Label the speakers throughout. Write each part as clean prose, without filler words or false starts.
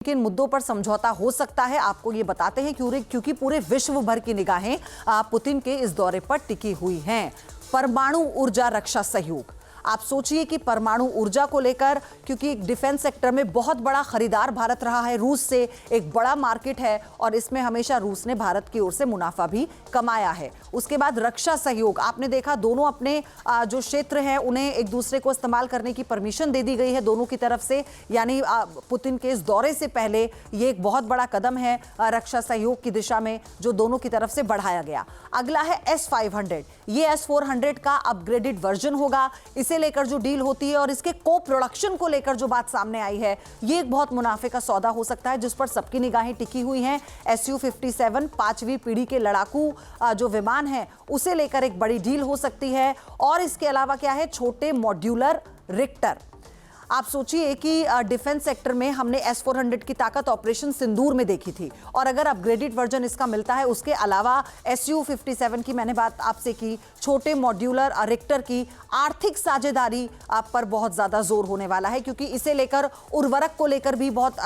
Speaker 1: किन मुद्दों पर समझौता हो सकता है, आपको ये बताते हैं क्योंकि पूरे विश्व भर की निगाहें पुतिन के इस दौरे पर टिकी हुई हैं। परमाणु ऊर्जा रक्षा सहयोग, आप सोचिए कि परमाणु ऊर्जा को लेकर, क्योंकि डिफेंस सेक्टर में बहुत बड़ा खरीदार भारत रहा है, रूस से एक बड़ा मार्केट है और इसमें हमेशा रूस ने भारत की ओर से मुनाफा भी कमाया है। उसके बाद रक्षा सहयोग, आपने देखा दोनों अपने जो क्षेत्र हैं उन्हें एक दूसरे को इस्तेमाल करने की परमिशन दे दी गई है दोनों की तरफ से, यानी पुतिन के इस दौरे से पहले ये एक बहुत बड़ा कदम है रक्षा सहयोग की दिशा में जो दोनों की तरफ से बढ़ाया गया। अगला है S-500, ये S-400 का अपग्रेडेड वर्जन होगा। इसे लेकर जो डील होती है और इसके को प्रोडक्शन को लेकर जो बात सामने आई है, ये एक बहुत मुनाफे का सौदा हो सकता है जिस पर सबकी निगाहें टिकी हुई हैं। Su-57 5वीं पीढ़ी के लड़ाकू जो विमान है उसे लेकर एक बड़ी डील हो सकती है। और इसके अलावा क्या है, छोटे मॉड्यूलर रिक्टर। आप सोचिए कि डिफेंस सेक्टर में हमने S-400 की ताकत ऑपरेशन सिंदूर में देखी थी और अगर अपग्रेडेड वर्जन इसका मिलता है, उसके अलावा Su-57 की मैंने बात आपसे की, छोटे मॉड्यूलर रिक्टर की आर्थिक साझेदारी आप पर बहुत ज़्यादा जोर होने वाला है, क्योंकि इसे लेकर उर्वरक को लेकर भी बहुत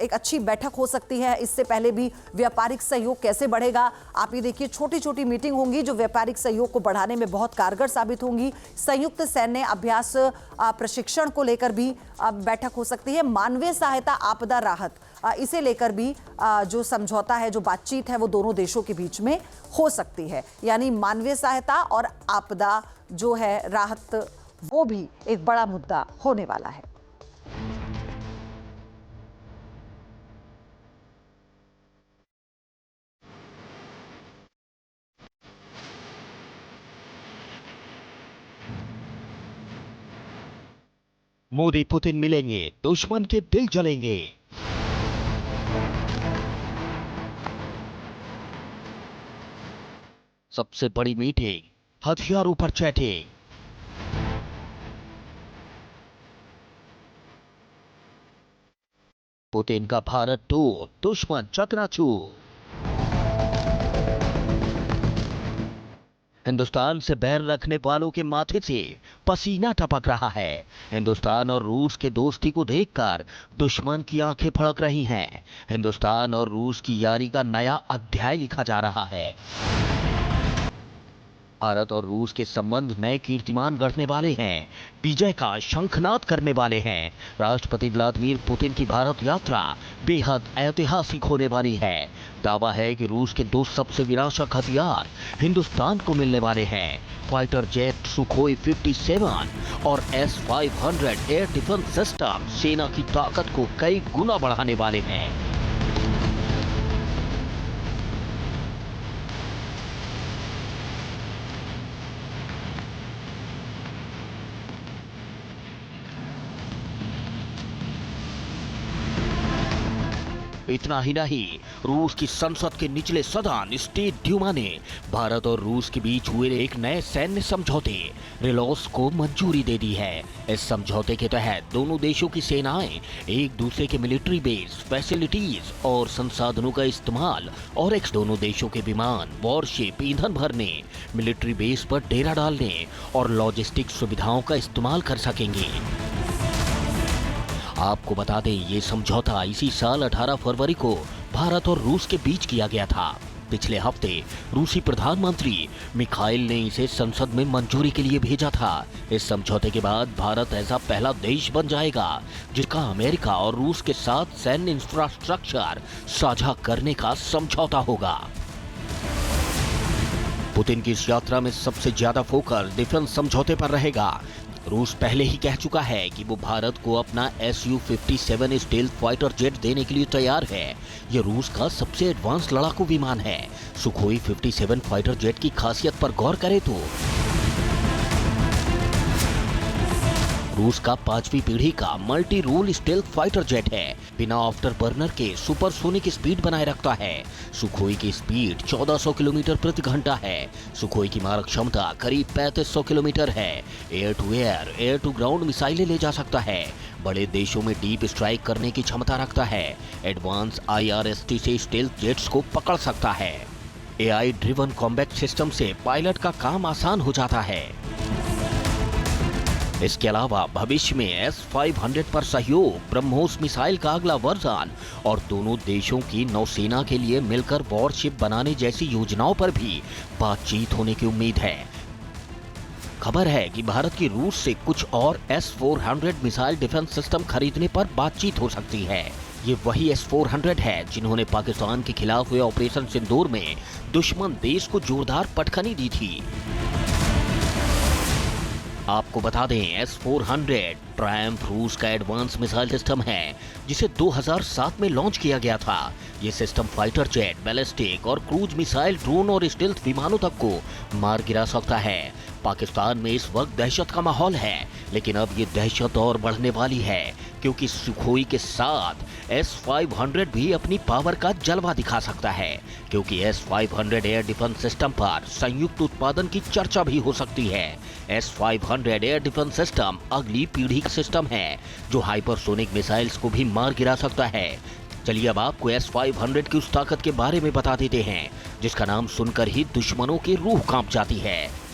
Speaker 1: एक अच्छी बैठक हो सकती है। इससे पहले भी व्यापारिक सहयोग कैसे बढ़ेगा, आप ये देखिए छोटी छोटी मीटिंग होंगी जो व्यापारिक सहयोग को बढ़ाने में बहुत कारगर साबित होंगी। संयुक्त सैन्य अभ्यास शिक्षण को लेकर भी बैठक हो सकती है। मानवीय सहायता, आपदा राहत, इसे लेकर भी जो समझौता है, जो बातचीत है, वो दोनों देशों के बीच में हो सकती है। यानी मानवीय सहायता और आपदा जो है राहत, वो भी एक बड़ा मुद्दा होने वाला है।
Speaker 2: मोदी पुतिन मिलेंगे, दुश्मन के दिल जलेंगे। सबसे बड़ी मीटिंग, हथियारों पर चैटिंग। पुतिन का भारत टूर, दुश्मन चकनाचूर। हिंदुस्तान से बैर रखने वालों के माथे से पसीना टपक रहा है। हिंदुस्तान और रूस के दोस्ती को देखकर दुश्मन की आंखें फड़क रही हैं। हिंदुस्तान और रूस की यारी का नया अध्याय लिखा जा रहा है। भारत और रूस के संबंध नए कीर्तिमान गढ़ने वाले हैं, विजय का शंखनाद करने वाले हैं। राष्ट्रपति व्लादिमीर पुतिन की भारत यात्रा बेहद ऐतिहासिक होने वाली है। दावा है कि रूस के दो सबसे विनाशक हथियार हिंदुस्तान को मिलने वाले हैं। फाइटर जेट सुखोई 57 और S-500 एयर डिफेंस सिस्टम सेना की ताकत को कई गुना बढ़ाने वाले हैं। इतना ही नहीं, रूस की संसद के निचले सदन स्टेट ड्यूमा ने भारत और रूस के बीच हुए एक नए सैन्य समझौते रिलोस को मंजूरी दे दी है। इस समझौते के तहत दोनों देशों की सेनाएं एक दूसरे के मिलिट्री बेस, फैसिलिटीज और संसाधनों का इस्तेमाल और दोनों देशों के विमान, वॉरशिप, ईंधन भरने, मिलिट्री बेस पर डेरा डालने और लॉजिस्टिक सुविधाओं का इस्तेमाल कर सकेंगे। आपको बता दें, ये समझौता इसी साल 18 फरवरी को भारत और रूस के बीच किया गया था। पिछले हफ्ते रूसी प्रधानमंत्री मिखाइल ने इसे संसद में मंजूरी के लिए भेजा था। इस समझौते के बाद भारत ऐसा पहला देश बन जाएगा जिसका अमेरिका और रूस के साथ सैन्य इंफ्रास्ट्रक्चर साझा करने का समझौता होगा। पुतिन की इस यात्रा में सबसे ज्यादा फोकस डिफेंस समझौते पर रहेगा। रूस पहले ही कह चुका है कि वो भारत को अपना Su-57 स्टेल्थ फाइटर जेट देने के लिए तैयार है। यह रूस का सबसे एडवांस लड़ाकू विमान है। सुखोई 57 फाइटर जेट की खासियत पर गौर करें तो रूस का 5वीं पीढ़ी का multi role stealth fighter jet है। बिना आफ्टर बर्नर के सुपरसोनिक स्पीड बनाए रखता है। सुखोई की स्पीड 1400 किलोमीटर प्रति घंटा है। सुखोई की मारक क्षमता करीब 3500 किलोमीटर है। Air to air, air to ground मिसाइलें ले जा सकता है। बड़े देशों में डीप स्ट्राइक करने की क्षमता रखता है। एडवांस IRST से स्टेल्थ जेट्स को पकड़ सकता है। AI ड्रिवन कॉम्बैट सिस्टम से पायलट का काम आसान हो जाता है। इसके अलावा भविष्य में S-500 पर सहयोग, ब्रह्मोस मिसाइल का अगला वर्जन और दोनों देशों की नौसेना के लिए मिलकर वॉरशिप बनाने जैसी योजनाओं पर भी बातचीत होने की उम्मीद है। खबर है कि भारत की रूस से कुछ और S-400 मिसाइल डिफेंस सिस्टम खरीदने पर बातचीत हो सकती है। ये वही S-400 है जिन्होंने पाकिस्तान के खिलाफ हुए ऑपरेशन सिंदूर में दुश्मन देश को जोरदार पटखनी दी थी। आपको बता दें, S-400 ट्रायम्फ रूस का एडवांस मिसाइल सिस्टम है जिसे 2007 में लॉन्च किया गया था। ये सिस्टम फाइटर जेट, बैलिस्टिक और क्रूज मिसाइल, ड्रोन और स्टेल्थ विमानों तक को मार गिरा सकता है। पाकिस्तान में इस वक्त दहशत का माहौल है, लेकिन अब ये दहशत और बढ़ने वाली है क्योंकि सुखोई के साथ S-500 भी अपनी पावर का जलवा दिखा सकता है, क्योंकि S-500 एयर डिफेंस सिस्टम पर संयुक्त उत्पादन की चर्चा भी हो सकती है। S-500 एयर डिफेंस सिस्टम अगली पीढ़ी का सिस्टम है जो हाइपरसोनिक मिसाइल्स को भी मार गिरा सकता है। चलिए अब आपको S-500 की उस ताकत के बारे में बता देते हैं जिसका नाम सुनकर ही दुश्मनों की रूह कांप जाती है।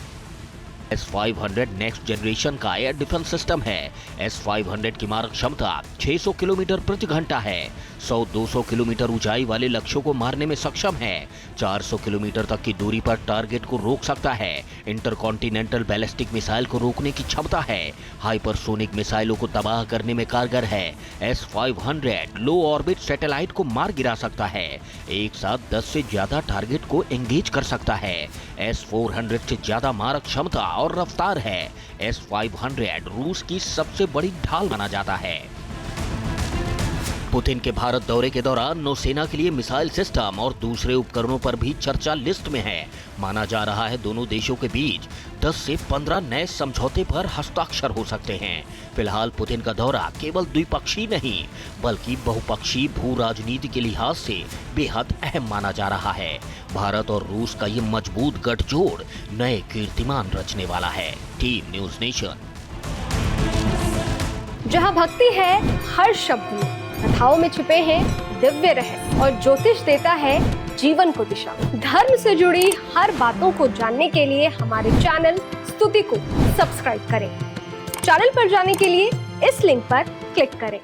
Speaker 2: S-500 नेक्स्ट जनरेशन का एयर डिफेंस सिस्टम है। S-500 की मारक क्षमता 600 किलोमीटर प्रति घंटा है। 100-200 किलोमीटर ऊंचाई वाले लक्ष्यों को मारने में सक्षम है। 400 किलोमीटर तक की दूरी पर टारगेट को रोक सकता है। इंटरकॉन्टिनेंटल बैलिस्टिक मिसाइल को रोकने की क्षमता है। हाइपरसोनिक मिसाइलों को तबाह करने में कारगर है। S-500 लो ऑर्बिट सैटेलाइट को मार गिरा सकता है। एक साथ 10 से ज्यादा टारगेट को एंगेज कर सकता है। S-400 से ज्यादा मारक क्षमता और रफ्तार है। S-500 रूस की सबसे बड़ी ढाल माना जाता है। पुतिन के भारत दौरे के दौरान नौसेना के लिए मिसाइल सिस्टम और दूसरे उपकरणों पर भी चर्चा लिस्ट में है। माना जा रहा है दोनों देशों के बीच 10 से 15 नए समझौते पर हस्ताक्षर हो सकते हैं। फिलहाल पुतिन का दौरा केवल द्विपक्षीय नहीं बल्कि बहुपक्षीय भू राजनीति के लिहाज से बेहद अहम माना जा रहा है। भारत और रूस का ये मजबूत गठजोड़ नए कीर्तिमान रचने वाला है। Team news nation.
Speaker 3: जहां भक्ति है हर शब्द में, कथाओं में छुपे हैं दिव्य रहस्य और ज्योतिष देता है जीवन को दिशा। धर्म से जुड़ी हर बातों को जानने के लिए हमारे चैनल स्तुति को सब्सक्राइब करें। चैनल पर जाने के लिए इस लिंक पर क्लिक करें।